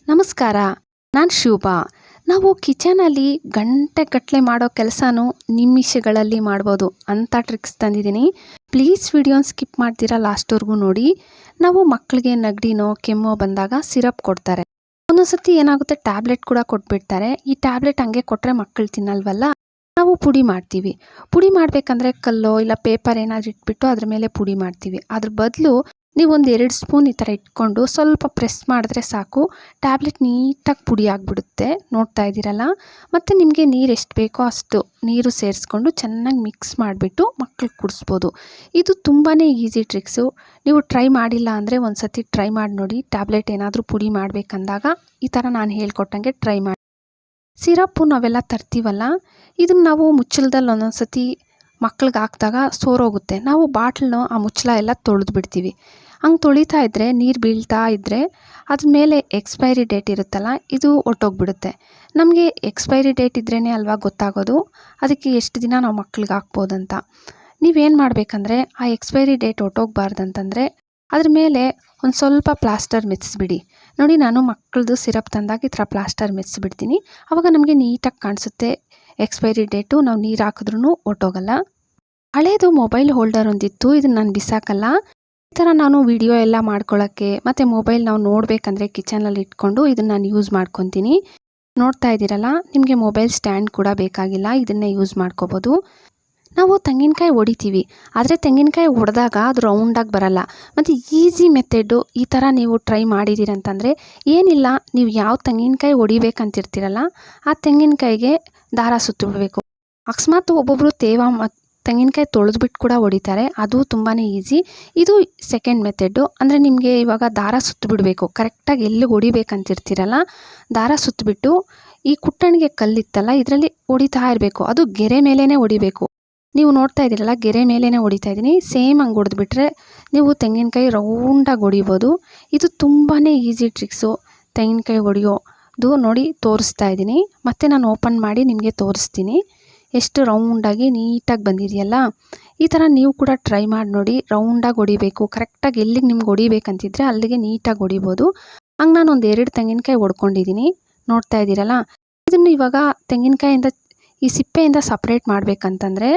ನಮಸ್ಕಾರ. ನಾನು ಶುಭಾ. ನಾವು ಕಿಚನಲ್ಲಿ ಗಂಟೆಗಟ್ಟಲೆ ಮಾಡೋ ಕೆಲಸನೂ ನಿಮಿಷಗಳಲ್ಲಿ ಮಾಡ್ಬೋದು ಅಂತ ಟ್ರಿಕ್ಸ್ ತಂದಿದ್ದೀನಿ. ಪ್ಲೀಸ್ ವಿಡಿಯೋನ ಸ್ಕಿಪ್ ಮಾಡ್ತೀರಾ ಲಾಸ್ಟ್ವರೆಗೂ ನೋಡಿ. ನಾವು ಮಕ್ಕಳಿಗೆ ನೆಗಡಿನೋ ಕೆಮ್ಮೋ ಬಂದಾಗ ಸಿರಪ್ ಕೊಡ್ತಾರೆ. ಒಂದೊಂದು ಸತಿ ಏನಾಗುತ್ತೆ, ಟ್ಯಾಬ್ಲೆಟ್ ಕೂಡ ಕೊಟ್ಬಿಡ್ತಾರೆ. ಈ ಟ್ಯಾಬ್ಲೆಟ್ ಹಂಗೆ ಕೊಟ್ಟರೆ ಮಕ್ಕಳು ತಿನ್ನಲ್ವಲ್ಲ. ನಾವು ಪುಡಿ ಮಾಡ್ತೀವಿ. ಪುಡಿ ಮಾಡಬೇಕಂದ್ರೆ ಕಲ್ಲೋ ಇಲ್ಲ ಪೇಪರ್ ಏನಾದರೂ ಇಟ್ಬಿಟ್ಟು ಅದ್ರ ಮೇಲೆ ಪುಡಿ ಮಾಡ್ತೀವಿ. ಅದ್ರ ಬದಲು ನೀವು ಒಂದು 2 ಸ್ಪೂನ್ ಈ ಥರ ಇಟ್ಕೊಂಡು ಸ್ವಲ್ಪ ಪ್ರೆಸ್ ಮಾಡಿದ್ರೆ ಸಾಕು, ಟ್ಯಾಬ್ಲೆಟ್ ನೀಟಾಗಿ ಪುಡಿ ಆಗಿಬಿಡುತ್ತೆ. ನೋಡ್ತಾ ಇದ್ದೀರಲ್ಲ. ಮತ್ತು ನಿಮಗೆ ನೀರು ಎಷ್ಟು ಬೇಕೋ ಅಷ್ಟು ನೀರು ಸೇರಿಸ್ಕೊಂಡು ಚೆನ್ನಾಗಿ ಮಿಕ್ಸ್ ಮಾಡಿಬಿಟ್ಟು ಮಕ್ಕಳಿಗೆ ಕುಡಿಸ್ಬೋದು. ಇದು ತುಂಬಾ ಈಸಿ ಟ್ರಿಕ್ಸು. ನೀವು ಟ್ರೈ ಮಾಡಿಲ್ಲ ಅಂದರೆ ಒಂದು ಸತಿ ಟ್ರೈ ಮಾಡಿ ನೋಡಿ. ಟ್ಯಾಬ್ಲೆಟ್ ಏನಾದರೂ ಪುಡಿ ಮಾಡಬೇಕಂದಾಗ ಈ ಥರ ನಾನು ಹೇಳ್ಕೊಟ್ಟಂಗೆ ಟ್ರೈ ಮಾಡಿ. ಸಿರಪ್ಪು ನಾವೆಲ್ಲ ತರ್ತೀವಲ್ಲ, ಇದನ್ನು ನಾವು ಮುಚ್ಚಳದಲ್ಲಿ ಒಂದೊಂದು ಸತಿ ಮಕ್ಳಿಗೆ ಹಾಕಿದಾಗ ಸೋರೋಗುತ್ತೆ. ನಾವು ಬಾಟ್ಲನ್ನ ಆ ಮುಚ್ಚಳ ಎಲ್ಲ ತೊಳೆದು ಬಿಡ್ತೀವಿ. ಹಂಗೆ ತೊಳಿತಾ ಇದ್ದರೆ ನೀರು ಬೀಳ್ತಾ ಇದ್ದರೆ ಅದ್ರ ಮೇಲೆ ಎಕ್ಸ್ಪೈರಿ ಡೇಟ್ ಇರುತ್ತಲ್ಲ, ಇದು ಹೊರ್ಟೋಗ್ಬಿಡುತ್ತೆ. ನಮಗೆ ಎಕ್ಸ್ಪೈರಿ ಡೇಟ್ ಇದ್ರೇ ಅಲ್ವಾ ಗೊತ್ತಾಗೋದು ಅದಕ್ಕೆ ಎಷ್ಟು ದಿನ ನಾವು ಮಕ್ಳಿಗೆ ಹಾಕ್ಬೋದಂತ. ನೀವೇನು ಮಾಡಬೇಕಂದ್ರೆ, ಆ ಎಕ್ಸ್ಪೈರಿ ಡೇಟ್ ಹೊರ್ಟೋಗ್ಬಾರ್ದಂತಂದರೆ ಅದ್ರ ಮೇಲೆ ಒಂದು ಸ್ವಲ್ಪ ಪ್ಲಾಸ್ಟರ್ ಮೆತ್ತಿಸ್ಬಿಡಿ. ನೋಡಿ, ನಾನು ಮಕ್ಕಳದು ಸಿರಪ್ ತಂದಾಗ ಈ ಥರ ಪ್ಲಾಸ್ಟರ್ ಮೆತ್ತಿಸ್ಬಿಡ್ತೀನಿ. ಆವಾಗ ನಮಗೆ ನೀಟಾಗಿ ಕಾಣಿಸುತ್ತೆ. ಎಕ್ಸ್ಪೈರಿ ಡೇಟು ನಾವು ನೀರು ಹಾಕಿದ್ರೂ ಹೊರ್ಟೋಗಲ್ಲ. ಹಳೇದು ಮೊಬೈಲ್ ಹೋಲ್ಡರ್ ಒಂದಿತ್ತು, ಇದನ್ನು ನಾನು ಬಿಸಾಕಲ್ಲ. ಈ ಥರ ನಾನು ವಿಡಿಯೋ ಎಲ್ಲ ಮಾಡ್ಕೊಳ್ಳೋಕ್ಕೆ ಮತ್ತು ಮೊಬೈಲ್ ನಾವು ನೋಡಬೇಕಂದ್ರೆ ಕಿಚನಲ್ಲಿ ಇಟ್ಕೊಂಡು ಇದನ್ನು ನಾನು ಯೂಸ್ ಮಾಡ್ಕೊತೀನಿ. ನೋಡ್ತಾ ಇದ್ದೀರಲ್ಲ, ನಿಮಗೆ ಮೊಬೈಲ್ ಸ್ಟ್ಯಾಂಡ್ ಕೂಡ ಬೇಕಾಗಿಲ್ಲ, ಇದನ್ನೇ ಯೂಸ್ ಮಾಡ್ಕೋಬೋದು. ನಾವು ತೆಂಗಿನಕಾಯಿ ಹೊಡಿತೀವಿ, ಆದರೆ ತೆಂಗಿನಕಾಯಿ ಹೊಡೆದಾಗ ಅದು ರೌಂಡಾಗಿ ಬರಲ್ಲ. ಮತ್ತು ಈಸಿ ಮೆಥೆಡ್ಡು ಈ ಥರ ನೀವು ಟ್ರೈ ಮಾಡಿದ್ದೀರಂತಂದರೆ ಏನಿಲ್ಲ, ನೀವು ಯಾವ ತೆಂಗಿನಕಾಯಿ ಹೊಡಿಬೇಕಂತಿರ್ತೀರಲ್ಲ ಆ ತೆಂಗಿನಕಾಯಿಗೆ ದಾರ ಸುತ್ತಿಬಿಡಬೇಕು. ಅಕಸ್ಮಾತ್ ಒಬ್ಬೊಬ್ಬರು ತೆಂಗಿನಕಾಯಿ ತೊಳೆದ್ಬಿಟ್ಟು ಕೂಡ ಹೊಡಿತಾರೆ, ಅದು ತುಂಬಾ ಈಸಿ. ಇದು ಸೆಕೆಂಡ್ ಮೆಥೆಡ್ಡು. ಅಂದರೆ ನಿಮಗೆ ಇವಾಗ ದಾರ ಸುತ್ತಿಬಿಡಬೇಕು. ಕರೆಕ್ಟಾಗಿ ಎಲ್ಲಿಗೆ ಹೊಡಿಬೇಕಂತಿರ್ತೀರಲ್ಲ ದಾರ ಸುತ್ತಿಬಿಟ್ಟು ಈ ಕುಟ್ಟಣಿಗೆ ಕಲ್ಲಿತ್ತಲ್ಲ ಇದರಲ್ಲಿ ಹೊಡಿತಾ ಇರಬೇಕು. ಅದು ಗೆರೆ ಮೇಲೇ ಹೊಡಿಬೇಕು. ನೀವು ನೋಡ್ತಾ ಇದ್ದೀರಲ್ಲ, ಗೆರೆ ಮೇಲೇ ಹೊಡಿತಾ ಇದ್ದೀನಿ. ಸೇಮ್ ಹಂಗೆ ಹೊಡೆದ್ಬಿಟ್ರೆ ನೀವು ತೆಂಗಿನಕಾಯಿ ರೌಂಡಾಗಿ ಹೊಡಿಬೋದು. ಇದು ತುಂಬಾ ಈಸಿ ಟ್ರಿಕ್ಸು ತೆಂಗಿನಕಾಯಿ ಹೊಡಿಯೋದು. ನೋಡಿ, ತೋರಿಸ್ತಾ ಇದ್ದೀನಿ. ಮತ್ತು ನಾನು ಓಪನ್ ಮಾಡಿ ನಿಮಗೆ ತೋರಿಸ್ತೀನಿ ಎಷ್ಟು ರೌಂಡಾಗಿ ನೀಟಾಗಿ ಬಂದಿದೆಯಲ್ಲ. ಈ ಥರ ನೀವು ಕೂಡ ಟ್ರೈ ಮಾಡಿ ನೋಡಿ. ರೌಂಡಾಗಿ ಹೊಡಿಬೇಕು. ಕರೆಕ್ಟಾಗಿ ಎಲ್ಲಿಗೆ ನಿಮ್ಗೆ ಹೊಡಿಬೇಕಂತಿದ್ರೆ ಅಲ್ಲಿಗೆ ನೀಟಾಗಿ ಹೊಡಿಬೋದು. ಹಂಗೆ ನಾನು ಒಂದು 2 ತೆಂಗಿನಕಾಯಿ ಹೊಡ್ಕೊಂಡಿದ್ದೀನಿ. ನೋಡ್ತಾ ಇದ್ದೀರಲ್ಲ, ಇದನ್ನು ಇವಾಗ ತೆಂಗಿನಕಾಯಿಂದ ಈ ಸಿಪ್ಪೆಯಿಂದ ಸಪ್ರೇಟ್ ಮಾಡಬೇಕಂತಂದರೆ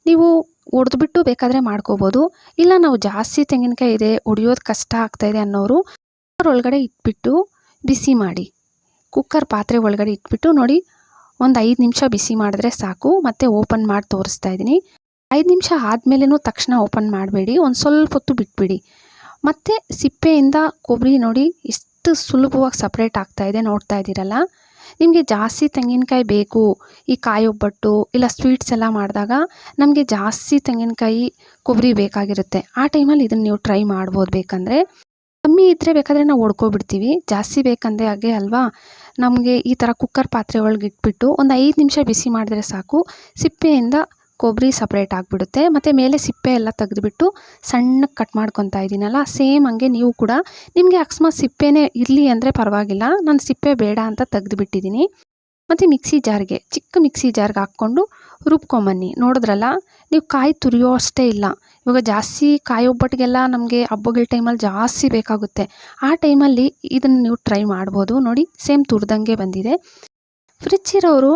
ನೀವು ಹೊಡೆದ್ಬಿಟ್ಟು ಬೇಕಾದರೆ ಮಾಡ್ಕೋಬೋದು. ಇಲ್ಲ ನಾವು ಜಾಸ್ತಿ ತೆಂಗಿನಕಾಯಿ ಇದೆ, ಹೊಡಿಯೋದು ಕಷ್ಟ ಆಗ್ತಾಯಿದೆ ಅನ್ನೋರು ಕುಕ್ಕರ್ ಒಳಗಡೆ ಇಟ್ಬಿಟ್ಟು ಬಿಸಿ ಮಾಡಿ. ಕುಕ್ಕರ್ ಪಾತ್ರೆ ಒಳಗಡೆ ಇಟ್ಬಿಟ್ಟು ನೋಡಿ, ಒಂದು 5 ನಿಮಿಷ ಬಿಸಿ ಮಾಡಿದ್ರೆ ಸಾಕು. ಮತ್ತು ಓಪನ್ ಮಾಡಿ ತೋರಿಸ್ತಾ ಇದ್ದೀನಿ. 5 ನಿಮಿಷ ಆದಮೇಲೆನೂ ತಕ್ಷಣ ಓಪನ್ ಮಾಡಬೇಡಿ, ಒಂದು ಸ್ವಲ್ಪ ಹೊತ್ತು ಬಿಟ್ಬಿಡಿ. ಮತ್ತು ಸಿಪ್ಪೆಯಿಂದ ಕೊಬ್ಬರಿ ನೋಡಿ ಎಷ್ಟು ಸುಲಭವಾಗಿ ಸಪ್ರೇಟ್ ಆಗ್ತಾಯಿದೆ. ನೋಡ್ತಾ ಇದ್ದೀರಲ್ಲ. ನಿಮಗೆ ಜಾಸ್ತಿ ತೆಂಗಿನಕಾಯಿ ಬೇಕು, ಈ ಕಾಯಿ ಒಬ್ಬಟ್ಟು ಇಲ್ಲ ಸ್ವೀಟ್ಸ್ ಎಲ್ಲ ಮಾಡಿದಾಗ ನಮಗೆ ಜಾಸ್ತಿ ತೆಂಗಿನಕಾಯಿ ಕೊಬ್ಬರಿ ಬೇಕಾಗಿರುತ್ತೆ. ಆ ಟೈಮಲ್ಲಿ ಇದನ್ನು ನೀವು ಟ್ರೈ ಮಾಡ್ಬೋದು. ಬೇಕಂದರೆ ಕಮ್ಮಿ ಇದ್ದರೆ ಬೇಕಾದರೆ ನಾವು ಹೊಡ್ಕೊಬಿಡ್ತೀವಿ. ಜಾಸ್ತಿ ಬೇಕಂದರೆ ಹಾಗೆ ಅಲ್ವಾ, ನಮಗೆ ಈ ಥರ ಕುಕ್ಕರ್ ಪಾತ್ರೆ ಒಳಗೆ ಇಟ್ಬಿಟ್ಟು ಒಂದು 5 ನಿಮಿಷ ಬಿಸಿ ಮಾಡಿದ್ರೆ ಸಾಕು. ಸಿಪ್ಪೆಯಿಂದ ಕೊಬ್ಬರಿ ಸಪ್ರೇಟ್ ಆಗಿಬಿಡುತ್ತೆ. ಮತ್ತು ಮೇಲೆ ಸಿಪ್ಪೆ ಎಲ್ಲ ತೆಗೆದುಬಿಟ್ಟು ಸಣ್ಣಗೆ ಕಟ್ ಮಾಡ್ಕೊತಾ ಇದ್ದೀನಲ್ಲ, ಸೇಮ್ ಹಂಗೆ ನೀವು ಕೂಡ. ನಿಮಗೆ ಅಕಸ್ಮಾತ್ ಸಿಪ್ಪೆನೇ ಇರಲಿ ಅಂದರೆ ಪರವಾಗಿಲ್ಲ, ನಾನು ಸಿಪ್ಪೆ ಬೇಡ ಅಂತ ತೆಗೆದುಬಿಟ್ಟಿದ್ದೀನಿ. ಮತ್ತು ಚಿಕ್ಕ ಮಿಕ್ಸಿ ಜಾರ್ಗೆ ಹಾಕ್ಕೊಂಡು ರುಬ್ಕೊಂಬನ್ನಿ. ನೋಡಿದ್ರಲ್ಲ, ನೀವು ಕಾಯಿ ತುರಿಯೋ ಅಷ್ಟೇ ಇಲ್ಲ. ಇವಾಗ ಜಾಸ್ತಿ ಕಾಯಿ ಒಬ್ಬಟ್ಟಿಗೆಲ್ಲ ನಮಗೆ ಹಬ್ಬಗಳ ಟೈಮಲ್ಲಿ ಜಾಸ್ತಿ ಬೇಕಾಗುತ್ತೆ. ಆ ಟೈಮಲ್ಲಿ ಇದನ್ನು ನೀವು ಟ್ರೈ ಮಾಡ್ಬೋದು. ನೋಡಿ, ಸೇಮ್ ತುರಿದಂಗೆ ಬಂದಿದೆ. ಫ್ರಿಡ್ಜ್ ಇರೋರು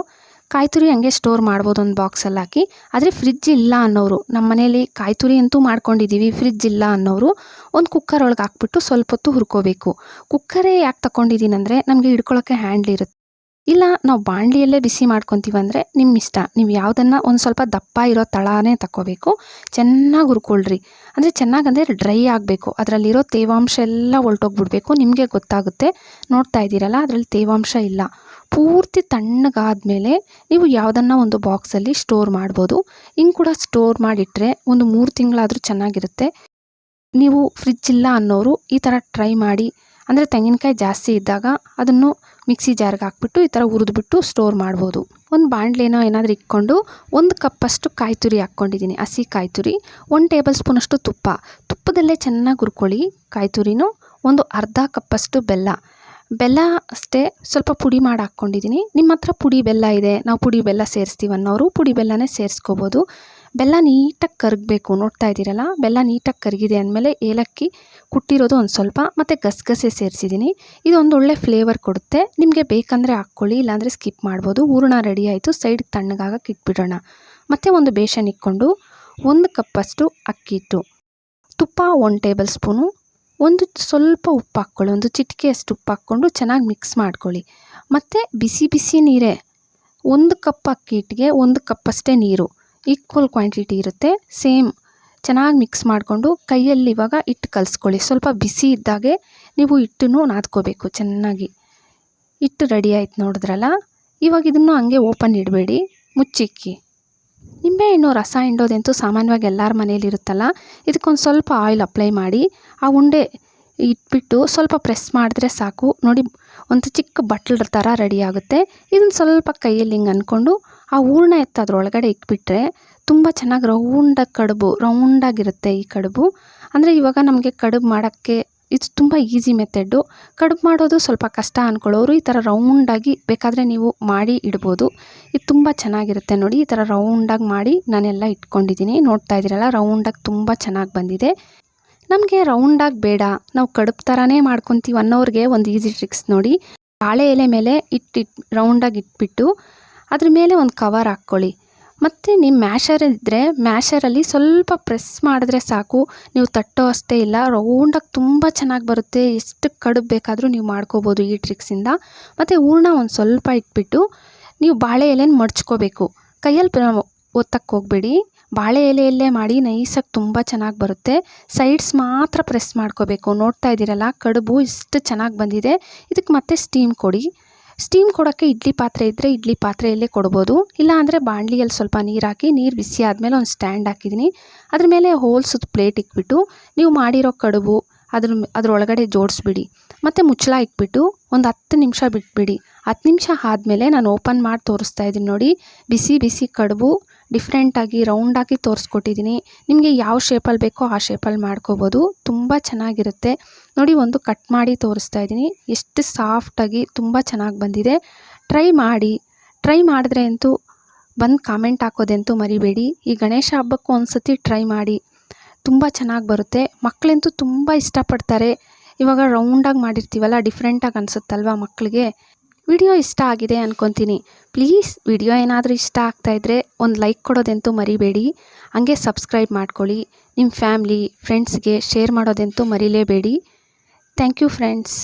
ಕಾಯಿ ತುರಿ ಹಂಗೆ ಸ್ಟೋರ್ ಮಾಡ್ಬೋದು ಒಂದು ಬಾಕ್ಸಲ್ಲಿ ಹಾಕಿ. ಆದರೆ ಫ್ರಿಡ್ಜ್ ಇಲ್ಲ ಅನ್ನೋರು, ನಮ್ಮ ಮನೇಲಿ ಕಾಯಿ ತುರಿ ಅಂತೂ ಮಾಡ್ಕೊಂಡಿದ್ದೀವಿ, ಫ್ರಿಡ್ಜ್ ಇಲ್ಲ ಅನ್ನೋರು ಒಂದು ಕುಕ್ಕರ್ ಒಳಗೆ ಹಾಕ್ಬಿಟ್ಟು ಸ್ವಲ್ಪ ಹೊತ್ತು ಹುರ್ಕೋಬೇಕು. ಕುಕ್ಕರೇ ಯಾಕೆ ತಗೊಂಡಿದ್ದೀನಿ ಅಂದರೆ ನಮಗೆ ಹಿಡ್ಕೊಳ್ಳೋಕ್ಕೆ ಹ್ಯಾಂಡ್ಲ್ ಇರುತ್ತೆ. ಇಲ್ಲ ನಾವು ಬಾಣಲಿಯಲ್ಲೇ ಬಿಸಿ ಮಾಡ್ಕೊತೀವಂದರೆ ನಿಮ್ಮ ಇಷ್ಟ. ನೀವು ಯಾವುದನ್ನು ಒಂದು ಸ್ವಲ್ಪ ದಪ್ಪ ಇರೋ ತಳನೇ ತಗೋಬೇಕು. ಚೆನ್ನಾಗಿ ಹುರ್ಕೊಳ್ರಿ. ಅಂದರೆ ಚೆನ್ನಾಗಂದರೆ ಡ್ರೈ ಆಗಬೇಕು. ಅದರಲ್ಲಿರೋ ತೇವಾಂಶ ಎಲ್ಲ ಹೊರ್ಟೋಗ್ಬಿಡ್ಬೇಕು. ನಿಮಗೆ ಗೊತ್ತಾಗುತ್ತೆ. ನೋಡ್ತಾ ಇದ್ದೀರಲ್ಲ, ಅದರಲ್ಲಿ ತೇವಾಂಶ ಇಲ್ಲ. ಪೂರ್ತಿ ತಣ್ಣಗಾದ್ಮೇಲೆ ನೀವು ಯಾವುದನ್ನು ಒಂದು ಬಾಕ್ಸಲ್ಲಿ ಸ್ಟೋರ್ ಮಾಡ್ಬೋದು. ಹಿಂಗೆ ಕೂಡ ಸ್ಟೋರ್ ಮಾಡಿಟ್ರೆ ಒಂದು 3 ತಿಂಗಳಾದರೂ ಚೆನ್ನಾಗಿರುತ್ತೆ. ನೀವು ಫ್ರಿಡ್ಜ್ ಇಲ್ಲ ಅನ್ನೋರು ಈ ಥರ ಟ್ರೈ ಮಾಡಿ. ಅಂದರೆ ತೆಂಗಿನಕಾಯಿ ಜಾಸ್ತಿ ಇದ್ದಾಗ ಅದನ್ನು ಮಿಕ್ಸಿ ಜಾರ್ಗೆ ಹಾಕ್ಬಿಟ್ಟು ಈ ಥರ ಹುರಿದ್ಬಿಟ್ಟು ಸ್ಟೋರ್ ಮಾಡ್ಬೋದು. ಒಂದು ಬಾಣಲೆನೋ ಏನಾದರೂ ಇಟ್ಕೊಂಡು 1 ಕಪ್ಪಷ್ಟು ಕಾಯಿ ತುರಿ ಹಾಕ್ಕೊಂಡಿದ್ದೀನಿ, ಹಸಿ ಕಾಯಿ ತುರಿ. 1 ಟೇಬಲ್ ಸ್ಪೂನಷ್ಟು ತುಪ್ಪದಲ್ಲೇ ಚೆನ್ನಾಗಿ ಹುರ್ಕೊಳ್ಳಿ ಕಾಯಿ ತುರಿನೂ. ಒಂದು ಅರ್ಧ ಕಪ್ಪಷ್ಟು ಬೆಲ್ಲ ಅಷ್ಟೇ ಸ್ವಲ್ಪ ಪುಡಿ ಮಾಡಿ ಹಾಕ್ಕೊಂಡಿದ್ದೀನಿ. ನಿಮ್ಮ ಹತ್ರ ಪುಡಿ ಬೆಲ್ಲ ಇದೆ, ನಾವು ಪುಡಿ ಬೆಲ್ಲ ಸೇರಿಸ್ತೀವಿ ಅನ್ನೋರು ಪುಡಿ ಬೆಲ್ಲನೇ ಸೇರಿಸ್ಕೋಬೋದು. ಬೆಲ್ಲ ನೀಟಾಗಿ ಕರಗಬೇಕು. ನೋಡ್ತಾ ಇದ್ದೀರಲ್ಲ, ಬೆಲ್ಲ ನೀಟಾಗಿ ಕರಗಿದೆ ಅಂದಮೇಲೆ ಏಲಕ್ಕಿ ಕುಟ್ಟಿರೋದು ಒಂದು ಸ್ವಲ್ಪ ಮತ್ತು ಗಸಗಸೆ ಸೇರಿಸಿದ್ದೀನಿ. ಇದೊಂದು ಒಳ್ಳೆ ಫ್ಲೇವರ್ ಕೊಡುತ್ತೆ. ನಿಮಗೆ ಬೇಕಂದರೆ ಹಾಕ್ಕೊಳ್ಳಿ, ಇಲ್ಲಾಂದರೆ ಸ್ಕಿಪ್ ಮಾಡ್ಬೋದು. ಹೂರಣ ರೆಡಿ ಆಯಿತು. ಸೈಡ್ಗೆ ತಣ್ಣಗಾಗಕ್ಕೆ ಇಟ್ಬಿಡೋಣ. ಮತ್ತು ಒಂದು ಬೇಸನ್ ಇಟ್ಕೊಂಡು 1 ಕಪ್ಪಷ್ಟು ಅಕ್ಕಿ ಹಿಟ್ಟು, ತುಪ್ಪ 1 ಟೇಬಲ್ ಸ್ಪೂನು, ಒಂದು ಸ್ವಲ್ಪ ಉಪ್ಪು ಹಾಕ್ಕೊಳ್ಳಿ, ಒಂದು ಚಿಟಿಕೆಯಷ್ಟು ಉಪ್ಪು ಹಾಕ್ಕೊಂಡು ಚೆನ್ನಾಗಿ ಮಿಕ್ಸ್ ಮಾಡ್ಕೊಳ್ಳಿ. ಮತ್ತು ಬಿಸಿ ಬಿಸಿ ನೀರೇ, 1 ಕಪ್ ಅಕ್ಕಿ ಹಿಟ್ಟಿಗೆ 1 ಕಪ್ಪಷ್ಟೇ ನೀರು, ಈಕ್ವಲ್ ಕ್ವಾಂಟಿಟಿ ಇರುತ್ತೆ. ಸೇಮ್ ಚೆನ್ನಾಗಿ ಮಿಕ್ಸ್ ಮಾಡಿಕೊಂಡು ಕೈಯಲ್ಲಿ ಇವಾಗ ಹಿಟ್ಟು ಕಲಿಸ್ಕೊಳ್ಳಿ. ಸ್ವಲ್ಪ ಬಿಸಿ ಇದ್ದಾಗೆ ನೀವು ಹಿಟ್ಟನ್ನು ನಾದ್ಕೋಬೇಕು ಚೆನ್ನಾಗಿ. ಹಿಟ್ಟು ರೆಡಿ ಆಯ್ತು ನೋಡಿದ್ರಲ್ಲ. ಇವಾಗ ಇದನ್ನು ಹಂಗೆ ಓಪನ್ ಇಡಬೇಡಿ, ಮುಚ್ಚಿಕ್ಕಿ. ನಿಂಬೆಹಣ್ಣು ರಸ ಹಿಂಡೋದಂತೂ ಸಾಮಾನ್ಯವಾಗಿ ಎಲ್ಲರ ಮನೇಲಿರುತ್ತಲ್ಲ. ಇದಕ್ಕೊಂದು ಸ್ವಲ್ಪ ಆಯಿಲ್ ಅಪ್ಲೈ ಮಾಡಿ ಆ ಉಂಡೆ ಇಟ್ಬಿಟ್ಟು ಸ್ವಲ್ಪ ಪ್ರೆಸ್ ಮಾಡಿದ್ರೆ ಸಾಕು. ನೋಡಿ, ಒಂದು ಚಿಕ್ಕ ಬಟ್ಲ ಥರ ರೆಡಿ ಆಗುತ್ತೆ. ಇದನ್ನು ಸ್ವಲ್ಪ ಕೈಯಲ್ಲಿ ಹಿಂಗೆ ಅಂದ್ಕೊಂಡು ಆ ಹೂರಣ ಅದ್ರೊಳಗಡೆ ಇಟ್ಬಿಟ್ರೆ ತುಂಬ ಚೆನ್ನಾಗಿ ರೌಂಡಾಗಿರುತ್ತೆ ಈ ಕಡುಬು. ಅಂದರೆ ಇವಾಗ ನಮಗೆ ಕಡುಬು ಮಾಡೋಕ್ಕೆ ಇದು ತುಂಬ ಈಸಿ ಮೆಥಡ್ಡು. ಕಡುಬು ಮಾಡೋದು ಸ್ವಲ್ಪ ಕಷ್ಟ ಅಂದ್ಕೊಳ್ಳೋರು ಈ ಥರ ರೌಂಡಾಗಿ ಬೇಕಾದರೆ ನೀವು ಮಾಡಿ ಇಡ್ಬೋದು. ಇದು ತುಂಬ ಚೆನ್ನಾಗಿರುತ್ತೆ. ನೋಡಿ, ಈ ಥರ ರೌಂಡಾಗಿ ಮಾಡಿ ನಾನೆಲ್ಲ ಇಟ್ಕೊಂಡಿದ್ದೀನಿ. ನೋಡ್ತಾ ಇದ್ದೀರಲ್ಲ, ರೌಂಡಾಗಿ ತುಂಬ ಚೆನ್ನಾಗಿ ಬಂದಿದೆ. ನಮಗೆ ರೌಂಡಾಗಿ ಬೇಡ, ನಾವು ಕಡುಬು ಥರನೇ ಮಾಡ್ಕೊತೀವಿ ಅನ್ನೋರಿಗೆ ಒಂದು ಈಸಿ ಟ್ರಿಕ್ಸ್ ನೋಡಿ. ಬಾಳೆ ಎಲೆ ಮೇಲೆ ರೌಂಡಾಗಿ ಇಟ್ಬಿಟ್ಟು ಅದ್ರ ಮೇಲೆ ಒಂದು ಕವರ್ ಹಾಕ್ಕೊಳ್ಳಿ. ಮತ್ತು ನಿಮ್ಮ ಮ್ಯಾಶರ್ ಇದ್ದರೆ ಮ್ಯಾಶರಲ್ಲಿ ಸ್ವಲ್ಪ ಪ್ರೆಸ್ ಮಾಡಿದ್ರೆ ಸಾಕು. ನೀವು ತಟ್ಟೋ ಅಷ್ಟೇ ಇಲ್ಲ, ರೌಂಡಾಗಿ ತುಂಬ ಚೆನ್ನಾಗಿ ಬರುತ್ತೆ. ಎಷ್ಟು ಕಡುಬು ಬೇಕಾದರೂ ನೀವು ಮಾಡ್ಕೋಬೋದು ಈ ಟ್ರಿಕ್ಸಿಂದ. ಮತ್ತು ಹೂರಣ ಒಂದು ಸ್ವಲ್ಪ ಇಟ್ಬಿಟ್ಟು ನೀವು ಬಾಳೆ ಎಲೆನ ಮಡ್ಚ್ಕೋಬೇಕು. ಕೈಯಲ್ಲಿ ಒತ್ತಕ್ಕೆ ಹೋಗಬೇಡಿ, ಬಾಳೆ ಎಲೆಯಲ್ಲೇ ಮಾಡಿ ನೈಸಾಗಿ ತುಂಬ ಚೆನ್ನಾಗಿ ಬರುತ್ತೆ. ಸೈಡ್ಸ್ ಮಾತ್ರ ಪ್ರೆಸ್ ಮಾಡ್ಕೋಬೇಕು. ನೋಡ್ತಾ ಇದ್ದೀರಲ್ಲ, ಕಡುಬು ಇಷ್ಟು ಚೆನ್ನಾಗಿ ಬಂದಿದೆ. ಇದಕ್ಕೆ ಮತ್ತೆ ಸ್ಟೀಮ್ ಕೊಡಿ. ಸ್ಟೀಮ್ ಕೊಡೋಕ್ಕೆ ಇಡ್ಲಿ ಪಾತ್ರೆ ಇದ್ದರೆ ಇಡ್ಲಿ ಪಾತ್ರೆಯಲ್ಲೇ ಕೊಡ್ಬೋದು. ಇಲ್ಲ ಅಂದರೆ ಬಾಣಲಿಯಲ್ಲಿ ಸ್ವಲ್ಪ ನೀರು ಹಾಕಿ, ನೀರು ಬಿಸಿ ಆದಮೇಲೆ ಒಂದು ಸ್ಟ್ಯಾಂಡ್ ಹಾಕಿದ್ದೀನಿ. ಅದ್ರ ಮೇಲೆ ಹೋಲ್ಸುತ್ತ ಪ್ಲೇಟ್ ಇಟ್ಬಿಟ್ಟು ನೀವು ಮಾಡಿರೋ ಕಡುಬು ಅದರೊಳಗಡೆ ಜೋಡಿಸ್ಬಿಡಿ. ಮತ್ತು ಮುಚ್ಚಳ ಇಟ್ಬಿಟ್ಟು ಒಂದು 10 ನಿಮಿಷ ಬಿಟ್ಬಿಡಿ. 10 ನಿಮಿಷ ಆದಮೇಲೆ ನಾನು ಓಪನ್ ಮಾಡಿ ತೋರಿಸ್ತಾ ಇದ್ದೀನಿ ನೋಡಿ. ಬಿಸಿ ಬಿಸಿ ಕಡುಬು ಡಿಫ್ರೆಂಟಾಗಿ ರೌಂಡಾಗಿ ತೋರಿಸ್ಕೊಟ್ಟಿದ್ದೀನಿ. ನಿಮಗೆ ಯಾವ ಶೇಪಲ್ಲಿ ಬೇಕೋ ಆ ಶೇಪಲ್ಲಿ ಮಾಡ್ಕೋಬೋದು. ತುಂಬ ಚೆನ್ನಾಗಿರುತ್ತೆ. ನೋಡಿ, ಒಂದು ಕಟ್ ಮಾಡಿ ತೋರಿಸ್ತಾ ಇದ್ದೀನಿ. ಎಷ್ಟು ಸಾಫ್ಟಾಗಿ ತುಂಬ ಚೆನ್ನಾಗಿ ಬಂದಿದೆ. ಟ್ರೈ ಮಾಡಿದ್ರೆ ಅಂತೂ ಬಂದು ಕಾಮೆಂಟ್ ಹಾಕೋದಂತೂ ಮರಿಬೇಡಿ. ಈ ಗಣೇಶ ಹಬ್ಬಕ್ಕೂ ಒಂದು ಸತಿ ಟ್ರೈ ಮಾಡಿ, ತುಂಬ ಚೆನ್ನಾಗಿ ಬರುತ್ತೆ. ಮಕ್ಕಳಂತೂ ತುಂಬ ಇಷ್ಟಪಡ್ತಾರೆ. ಇವಾಗ ರೌಂಡಾಗಿ ಮಾಡಿರ್ತೀವಲ್ಲ, ಡಿಫ್ರೆಂಟಾಗಿ ಅನಿಸುತ್ತಲ್ವ ಮಕ್ಕಳಿಗೆ. ವಿಡಿಯೋ ಇಷ್ಟ ಆಗಿದೆ ಅಂದ್ಕೊತೀನಿ. ಪ್ಲೀಸ್ ವಿಡಿಯೋ ಏನಾದರೂ ಇಷ್ಟ ಆಗ್ತಾಯಿದ್ರೆ ಒಂದು ಲೈಕ್ ಕೊಡೋದಂತೂ ಮರಿಬೇಡಿ. ಹಂಗೆ ಸಬ್ಸ್ಕ್ರೈಬ್ ಮಾಡ್ಕೊಳ್ಳಿ. ನಿಮ್ಮ ಫ್ಯಾಮ್ಲಿ ಫ್ರೆಂಡ್ಸ್ಗೆ ಶೇರ್ ಮಾಡೋದಂತೂ ಮರಿಲೇಬೇಡಿ. Thank you friends.